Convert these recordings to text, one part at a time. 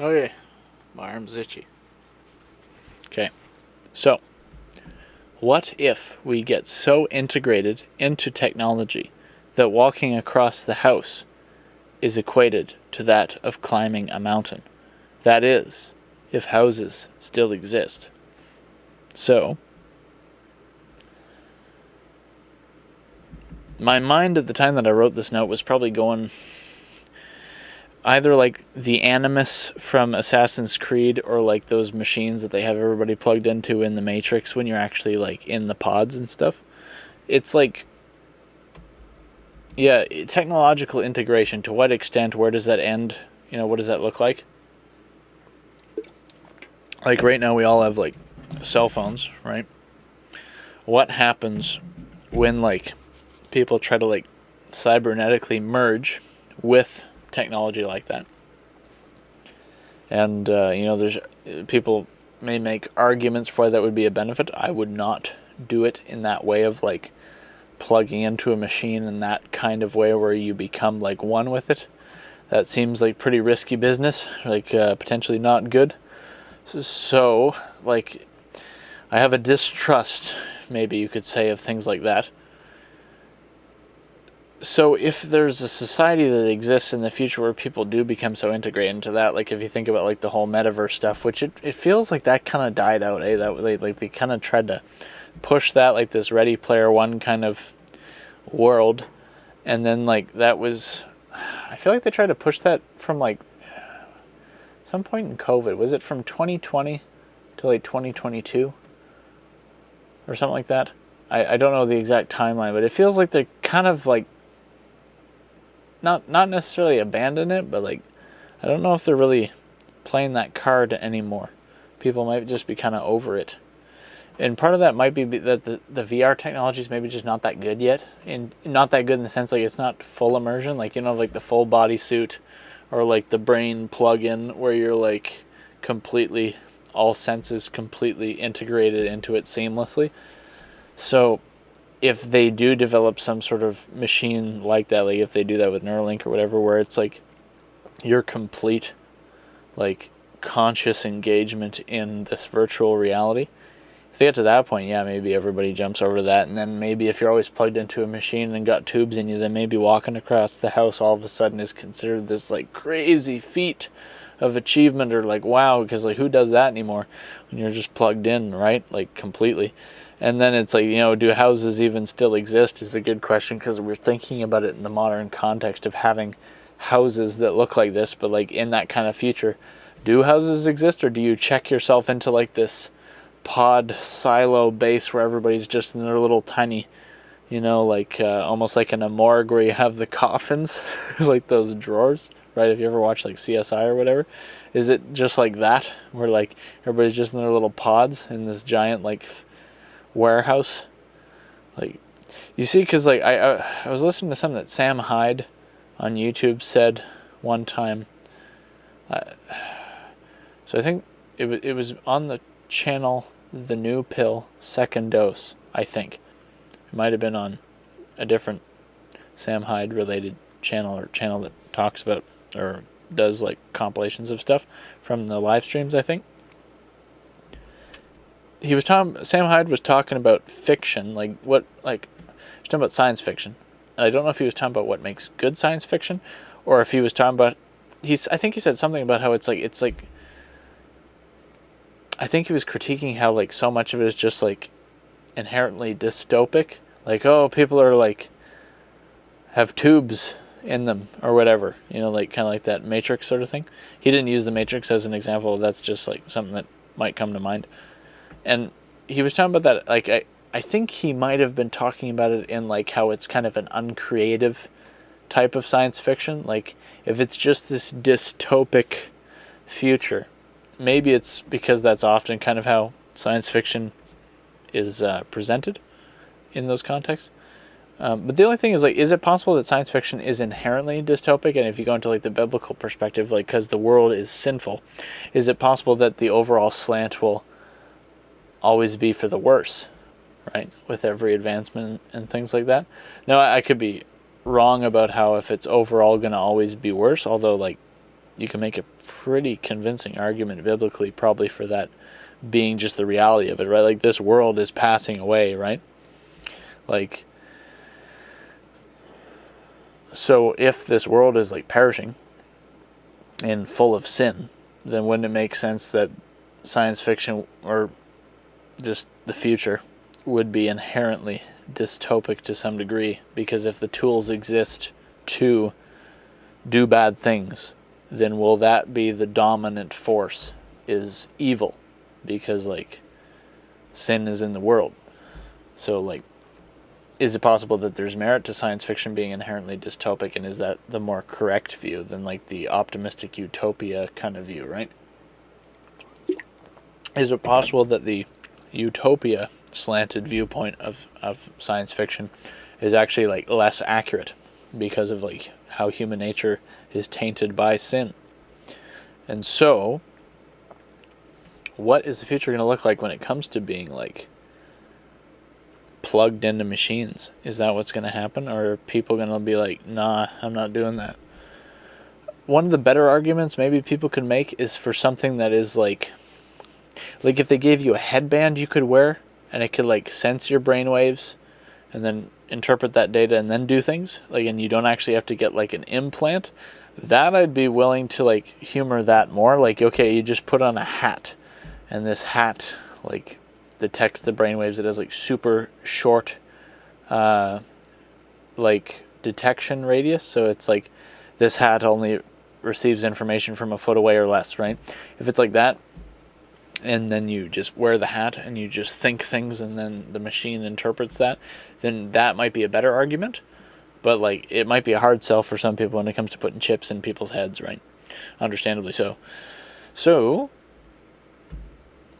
Okay, my arm's itchy. Okay, so what if we get so integrated into technology that walking across the house is equated to that of climbing a mountain? That is, if houses still exist. So, my mind at the time that I wrote this note was probably going either like the Animus from Assassin's Creed, or like those machines that they have everybody plugged into in the Matrix when you're actually like in the pods and stuff. It's like, yeah, technological integration. To what extent? Where does that end? What does that look like? Like right now we all have like cell phones, right? What happens when like people try to like cybernetically merge with technology like that? And there's people may make arguments for that would be a benefit. I would not do it in that way of like plugging into a machine in that kind of way where you become like one with it. That seems like pretty risky business, like potentially not good. So like I have a distrust, maybe you could say, of things like that. So if there's a society that exists in the future where people do become so integrated into that, like if you think about like the whole metaverse stuff, which it feels like that kind of died out, that like they kind of tried to push that, like this Ready Player One kind of world, and then like that was, I feel like they tried to push that from like some point in COVID. Was it from 2020 to like 2022 or something like that? I don't know the exact timeline, but it feels like they're kind of like not necessarily abandon it, but like I don't know if they're really playing that card anymore. People might just be kind of over it. And part of that might be that the VR technology is maybe just not that good yet. And not that good in the sense like it's not full immersion, like like the full body suit or like the brain plug-in where you're like completely, all senses completely integrated into it seamlessly. So if they do develop some sort of machine like that, like if they do that with Neuralink or whatever, where it's like your complete like conscious engagement in this virtual reality, if they get to that point, yeah, maybe everybody jumps over that. And then maybe if you're always plugged into a machine and got tubes in you, then maybe walking across the house all of a sudden is considered this like crazy feat of achievement, or like wow, because like who does that anymore when you're just plugged in, right? Like completely. And then it's like, do houses even still exist is a good question, because we're thinking about it in the modern context of having houses that look like this, but like in that kind of future. Do houses exist, or do you check yourself into like this pod silo base where everybody's just in their little tiny, like almost like in a morgue where you have the coffins, like those drawers, right? If you ever watch like CSI or whatever, is it just like that, where like everybody's just in their little pods in this giant like warehouse? Like, you see, because like I was listening to something that Sam Hyde on YouTube said one time. So I think it was on the channel The New Pill Second Dose, I think. It might have been on a different Sam Hyde related channel, or channel that talks about or does like compilations of stuff from the live streams, I think. Sam Hyde was talking about fiction, he was talking about science fiction. And I don't know if he was talking about what makes good science fiction, or if he was talking about, I think he said something about how it's like I think he was critiquing how like so much of it is just like inherently dystopic. Like, oh, people are like have tubes in them or whatever, like kind of like that Matrix sort of thing. He didn't use the Matrix as an example. That's just like something that might come to mind. And he was talking about that, like I think he might have been talking about it in like how it's kind of an uncreative type of science fiction. Like if it's just this dystopic future, maybe it's because that's often kind of how science fiction is presented in those contexts. But the only thing is, like, is it possible that science fiction is inherently dystopic? And if you go into like the biblical perspective, like because the world is sinful, is it possible that the overall slant will always be for the worse, right? With every advancement and things like that. Now, I could be wrong about how if it's overall going to always be worse, although like you can make a pretty convincing argument biblically probably for that being just the reality of it, right? Like, this world is passing away, right? Like, so if this world is like perishing and full of sin, then wouldn't it make sense that science fiction or just the future would be inherently dystopic to some degree? Because if the tools exist to do bad things, then will that be the dominant force, is evil? Because, like, sin is in the world. So, like, is it possible that there's merit to science fiction being inherently dystopic, and is that the more correct view than, like, the optimistic utopia kind of view, right? Is it possible that the utopia slanted viewpoint of science fiction is actually, like, less accurate because of, like, how human nature is tainted by sin? And so, what is the future going to look like when it comes to being, like, plugged into machines? Is that what's going to happen? Or are people going to be like, nah, I'm not doing that? One of the better arguments maybe people could make is for something that is like if they gave you a headband you could wear, and it could, like, sense your brain waves and then interpret that data and then do things, like, and you don't actually have to get, like, an implant. That I'd be willing to, like, humor that more. Like, okay, you just put on a hat, and this hat, like, detects the brainwaves. It has, like, super short, like, detection radius. So it's like this hat only receives information from a foot away or less, right? If it's like that, and then you just wear the hat and you just think things and then the machine interprets that, then that might be a better argument. But, like, it might be a hard sell for some people when it comes to putting chips in people's heads, right? Understandably so. So,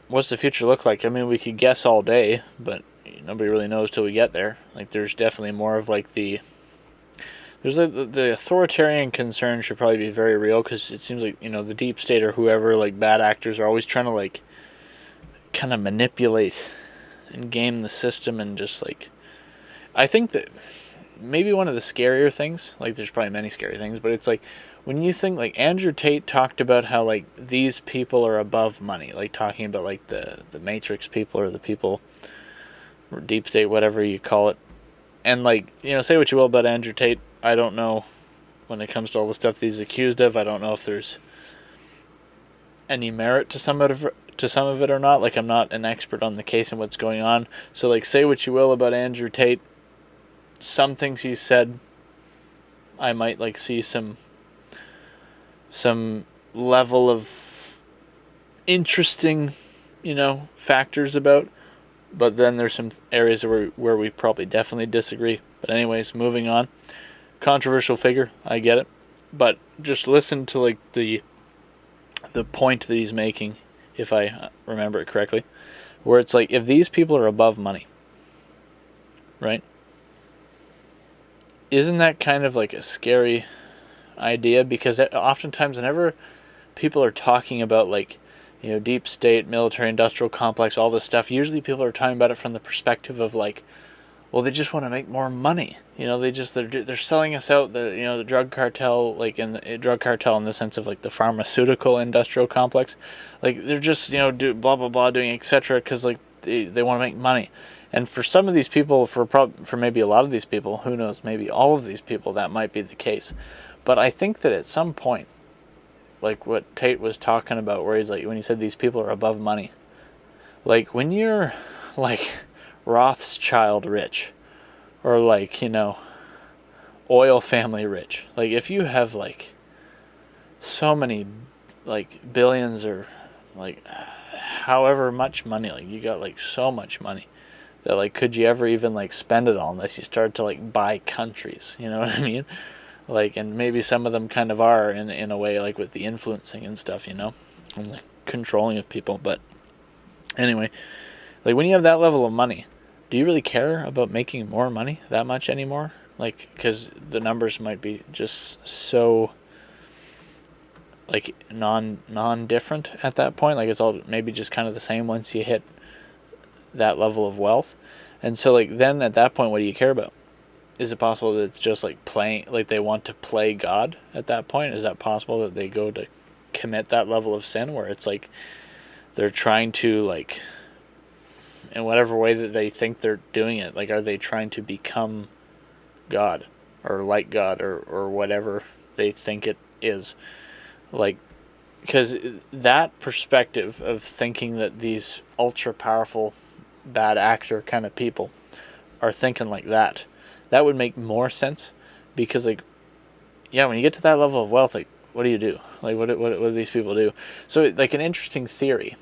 what's the future look like? I mean, we could guess all day, but nobody really knows till we get there. Like, there's definitely more of, like, the authoritarian concern should probably be very real, because it seems like, the deep state or whoever, like, bad actors are always trying to, like, kind of manipulate and game the system, and just, like, I think that maybe one of the scarier things, like, there's probably many scary things, but it's like, when you think, like, Andrew Tate talked about how, like, these people are above money, like, talking about, like, the Matrix people, or the people, or deep state, whatever you call it. And, like, say what you will about Andrew Tate, I don't know, when it comes to all the stuff that he's accused of, I don't know if there's any merit to some of it or not. Like, I'm not an expert on the case and what's going on. So, like, say what you will about Andrew Tate, some things he said, I might, like, see some level of interesting, factors about. But then there's some areas where we probably definitely disagree. But anyways, moving on. Controversial figure, I get it. But just listen to, like, the point that he's making, if I remember it correctly. Where it's like, if these people are above money, right? Isn't that kind of like a scary idea? Because oftentimes whenever people are talking about, like, deep state, military, industrial complex, all this stuff, usually people are talking about it from the perspective of, like, well, they just want to make more money. They're selling us out, the drug cartel, like, in the drug cartel in the sense of, like, the pharmaceutical industrial complex. Like, they're just, do blah, blah, blah, doing etc. because, like, they want to make money. And for some of these people, for maybe a lot of these people, who knows, maybe all of these people, that might be the case. But I think that at some point, like what Tate was talking about, where he's like, when he said these people are above money, like, when you're, like, Rothschild rich, or, like, oil family rich, like, if you have, like, so many, like, billions, or, like, however much money, like, you got, like, so much money, that, like, could you ever even, like, spend it all unless you start to, like, buy countries, you know what I mean? Like, and maybe some of them kind of are in a way, like, with the influencing and stuff, and the controlling of people. But anyway, like, when you have that level of money, do you really care about making more money that much anymore? Like, because the numbers might be just so, like, non-different at that point. Like, it's all maybe just kind of the same once you hit that level of wealth. And so, like, then at that point, what do you care about? is it possible that it's just like playing, like they want to play God at that point? Is that possible that they go to commit that level of sin where it's like they're trying to, like, in whatever way that they think they're doing it, like, are they trying to become God or like God or whatever they think it is? Like, because that perspective of thinking that these ultra powerful bad actor kind of people are thinking like that, that would make more sense. Because, like, yeah, when you get to that level of wealth, like, what do you do? Like, what do these people do? So, like, an interesting theory,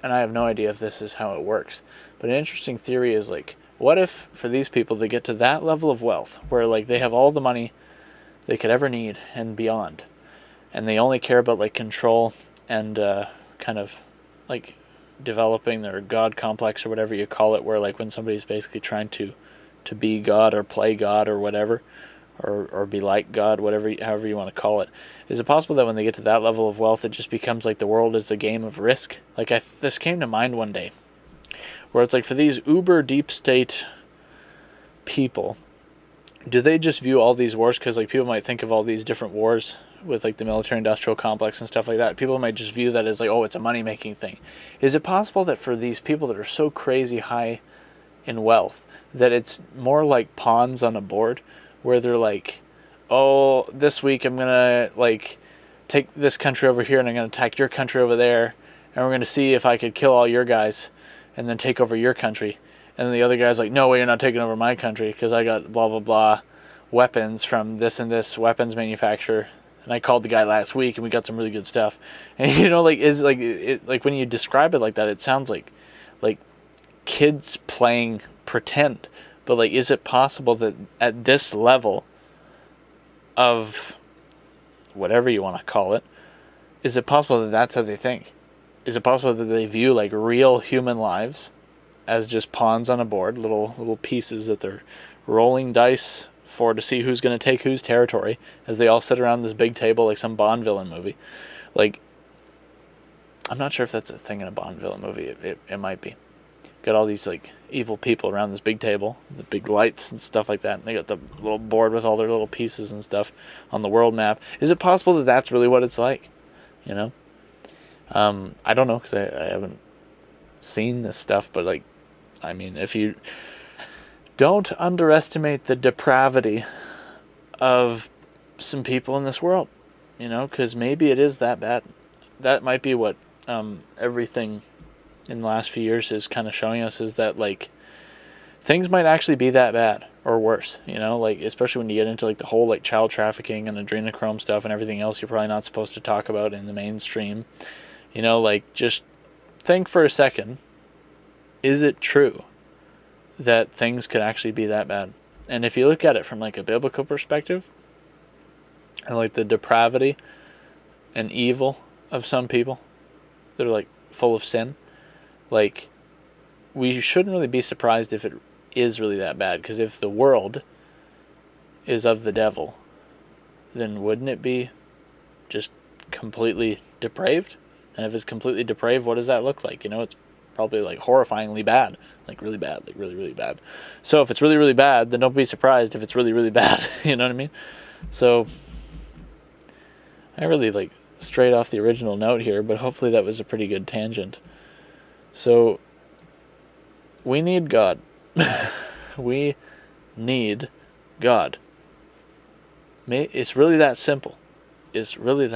and I have no idea if this is how it works, but an interesting theory is, like, what if for these people to get to that level of wealth where, like, they have all the money they could ever need and beyond, and they only care about, like, control and kind of, like, developing their God complex or whatever you call it, where, like, when somebody's basically trying to be God or play God or whatever, or be like God, however you want to call it. Is it possible that when they get to that level of wealth, it just becomes like the world is a game of Risk? Like, this came to mind one day, where it's like, for these uber deep state people, do they just view all these wars, because, like, people might think of all these different wars with, like, the military industrial complex and stuff like that, people might just view that as like, oh, it's a money making thing. Is it possible that for these people that are so crazy high in wealth, that it's more like pawns on a board, where they're like, oh, this week I'm gonna, like, take this country over here and I'm gonna attack your country over there, and we're gonna see if I could kill all your guys and then take over your country. And then the other guy's like, no way, you're not taking over my country, because I got blah blah blah weapons from this and this weapons manufacturer, and I called the guy last week and we got some really good stuff. And, you know, like, is like it, like, when you describe it like that, it sounds like kids playing pretend. But, like, is it possible that at this level of whatever you want to call it, is it possible that that's how they think? Is it possible that they view, like, real human lives as just pawns on a board, little pieces that they're rolling dice for to see who's going to take whose territory, as they all sit around this big table like some Bond villain movie? Like, I'm not sure if that's a thing in a Bond villain movie. It might be. Got all these, like, evil people around this big table, the big lights and stuff like that, and they got the little board with all their little pieces and stuff on the world map. Is it possible that that's really what it's like? You know? I don't know, because I haven't seen this stuff, but, like, I mean, if you don't underestimate the depravity of some people in this world, you know, because maybe it is that bad. That might be what everything in the last few years is kind of showing us, is that, like, things might actually be that bad or worse, you know, like, especially when you get into, like, the whole, like, child trafficking and adrenochrome stuff and everything else you're probably not supposed to talk about in the mainstream, you know. Like, just think for a second, is it true that things could actually be that bad? And if you look at it from, like, a biblical perspective, and, like, the depravity and evil of some people that are, like, full of sin, like, we shouldn't really be surprised if it is really that bad. Because if the world is of the devil, then wouldn't it be just completely depraved? And if it's completely depraved, what does that look like? You know, it's probably, like, horrifyingly bad, like, really bad, like, really, really bad. So if it's really, really bad, then don't be surprised if it's really, really bad. You know what I mean? So I really, like, strayed off the original note here, but hopefully that was a pretty good tangent. So we need God. We need God. It's really that simple. It's really that